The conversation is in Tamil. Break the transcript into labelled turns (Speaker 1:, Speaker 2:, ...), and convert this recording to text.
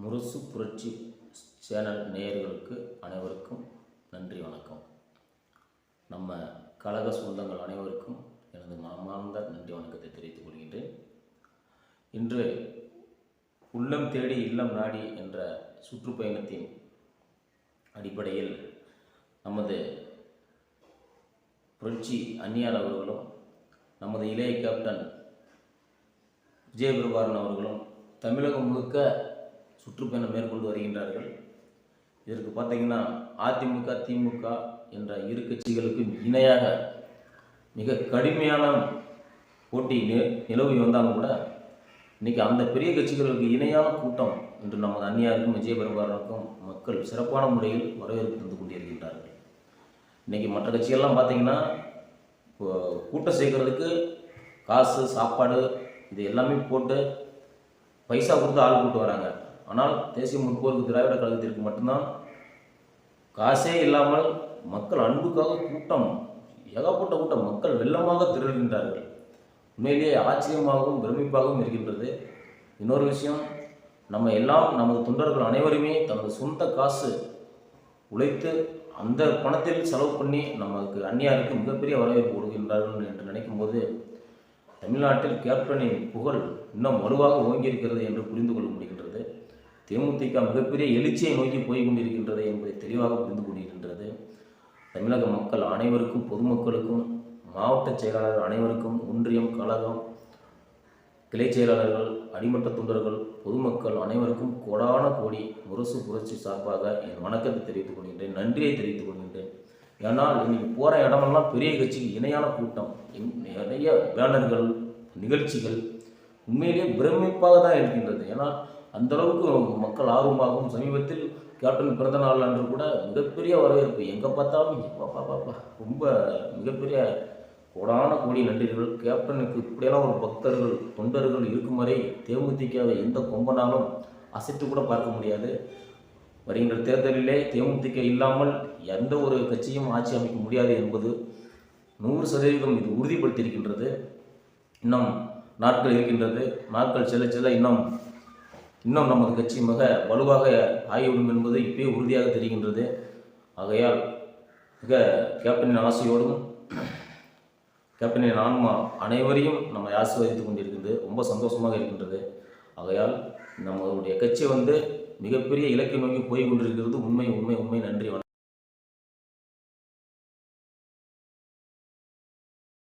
Speaker 1: முரசு புரட்சி சேனல் நேயர்களுக்கு அனைவருக்கும் நன்றி வணக்கம். நம்ம கழக சொந்தங்கள் அனைவருக்கும் எனது மனமார்ந்த நன்றி வணக்கத்தை தெரிவித்துக் கொள்கின்றேன். இன்று உள்ளம் தேடி இல்லம் நாடி என்ற சுற்றுப்பயணத்தின் அடிப்படையில் நமது புரட்சி அந்நியார் அவர்களும் நமது இளைய கேப்டன் விஜயபிரபாரன் அவர்களும் தமிழகம் முழுக்க சுற்றுப்பயணம் மேற்கொண்டு வருகின்றார்கள். இதற்கு பார்த்தீங்கன்னா அதிமுக திமுக என்ற இரு கட்சிகளுக்கு இணையாக மிக கடுமையான போட்டி நிலவி வந்தாலும் கூட இன்றைக்கி அந்த பெரிய கட்சிகளுக்கு இணையான கூட்டம் இன்று நமது அந்நியாருக்கும் விஜயபிரபாரனுக்கும் மக்கள் சிறப்பான முறையில் வரவேற்பு தந்து கொண்டிருக்கின்றார்கள். இன்றைக்கி மற்ற கட்சிகள்லாம் பார்த்திங்கன்னா கூட்டம் சேர்க்கறதுக்கு காசு சாப்பாடு இது எல்லாமே போட்டு பைசா கொடுத்து ஆள் கூட்டு வராங்க. ஆனால் தேசிய முற்போக்கு திராவிட கழகத்திற்கு மட்டும்தான் காசே இல்லாமல் மக்கள் அன்புக்காக கூட்டம் ஏகப்பட்ட கூட்டம் மக்கள் வெள்ளமாக திரள்கின்றார்கள். உண்மையிலேயே ஆச்சரியமாகவும் பிரமிப்பாகவும் இருக்கின்றது. இன்னொரு விஷயம், நம்ம எல்லாம் நமது தொண்டர்கள் அனைவருமே தனது சொந்த காசு உழைத்து அந்த பணத்தில் செலவு பண்ணி நமக்கு அந்நியாருக்கு மிகப்பெரிய வரவேற்பு கொடுக்கின்றார்கள் என்று நினைக்கும் போது தமிழ்நாட்டில் கேப்டனின் புகழ் இன்னும் வலுவாக ஓங்கியிருக்கிறது என்று புரிந்து கொள்ள முடிகின்றது. தேமுதிக மிகப்பெரிய எழுச்சியை நோக்கி போய் கொண்டிருக்கின்றது என்பதை தெளிவாக புரிந்து கொண்டிருக்கின்றது. தமிழக மக்கள் அனைவருக்கும், பொதுமக்களுக்கும், மாவட்ட செயலாளர்கள் அனைவருக்கும், ஒன்றியம் கழகம் கிளை செயலாளர்கள், அடிமட்ட தொண்டர்கள், பொதுமக்கள் அனைவருக்கும் கோடான கோடி முரசு புரட்சி சார்பாக என் வணக்கத்தை தெரிவித்துக் கொள்கின்றேன், நன்றியை தெரிவித்துக் கொள்கின்றேன். ஏன்னால் இன்னைக்கு போகிற இடமெல்லாம் பெரிய கட்சிக்கு இணையான கூட்டம், நிறைய பேனர்கள், நிகழ்ச்சிகள் உண்மையிலேயே பிரமிப்பாக தான் இருக்கின்றது. ஏன்னா அந்தளவுக்கு மக்கள் ஆர்வமாகவும் சமீபத்தில் கேப்டன் பிறந்த நாள் அன்று கூட மிகப்பெரிய வரவேற்பு, எங்கே பார்த்தாலும் பாப்பா ரொம்ப மிகப்பெரிய கோடான கோடி நன்றிகள். கேப்டனுக்கு இப்படியெல்லாம் ஒரு பக்தர்கள் தொண்டர்கள் இருக்கும் வரை தேமுதிகவை எந்த கொம்பனாலும் அசைத்து கூட பார்க்க முடியாது. வருகின்ற தேர்தலிலே தேமுதிக இல்லாமல் எந்த ஒரு கட்சியும் ஆட்சி அமைக்க முடியாது என்பது 100% இது உறுதிப்படுத்தியிருக்கின்றது. இன்னும் நாட்கள் இருக்கின்றது. நாட்கள் செல்ல செல்ல இன்னும் நமது கட்சி மிக வலுவாக ஆகிவிடும் என்பது இப்பயே உறுதியாக தெரிகின்றது. ஆகையால் மிக கேப்டனின் ஆசையோடும் கேப்டனின் ஆன்மா அனைவரையும் நம்ம ஆசீர்வதித்து கொண்டிருக்கின்றது. ரொம்ப சந்தோஷமாக இருக்கின்றது. ஆகையால் நம்மளுடைய கட்சி மிகப்பெரிய இலக்கை நோக்கி போய் கொண்டிருக்கிறது. உண்மை. நன்றி.